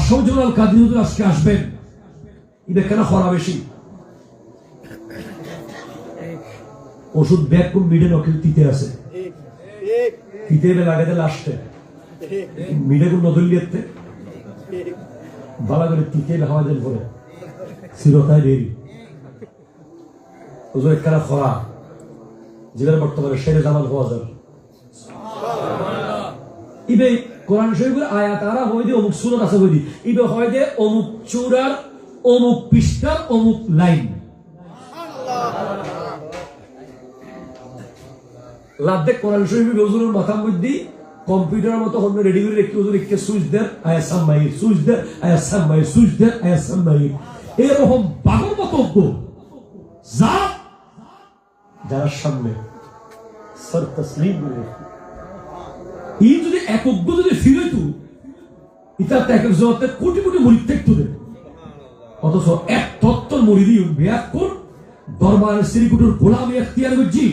আশাউজ্জামান কাদের হুজুর আজকে আসবেন, এটা কেন খরা বেশি? ওষুধ ব্যাগ কোন মিডে নকেল তিতে আছে, তিতে এলে লাগাতে লাস্টে মিডে কোন নদলিয়েতে বালা করে তিতে হাওয়া দেন পরে চিরতায় দেরি ওজো একখানা খরা যেখানে বর্তমানে শেরে জামান হওয়া যাবে। ইবে কোরআন শরীফের আয়াত আরা হয় দিয়ে অমুক সূরা আছে হই দি, ইবে হয় যে অমুক চূড়ার অমুক পৃষ্ঠার অমুক লাইন লাদ্দে কোরআন শরীফের হুজুরের মাথার মধ্যে কম্পিউটারের মতো হন্য রেডি করে রেখে হুজুর একটু সুইচ দেন আয়া সাম্মাই, সুইচ দেন আয়া সাম্মাই, সুইচ দেন আয়া সাম্মাই, এরকম পাগল মতজ্ঞ যা যারা সামনে সর তসলিম করে ই যদি একজ্ঞ যদি ফিরে তু ইতার এক জগতে কোটি কোটি মরিদ থাকতো দেন, অথচ এক তত্ত্বর মরিদি ব্যাক কোন দরবারের শ্রীকুটুর গোলামি এখতিয়ার করছি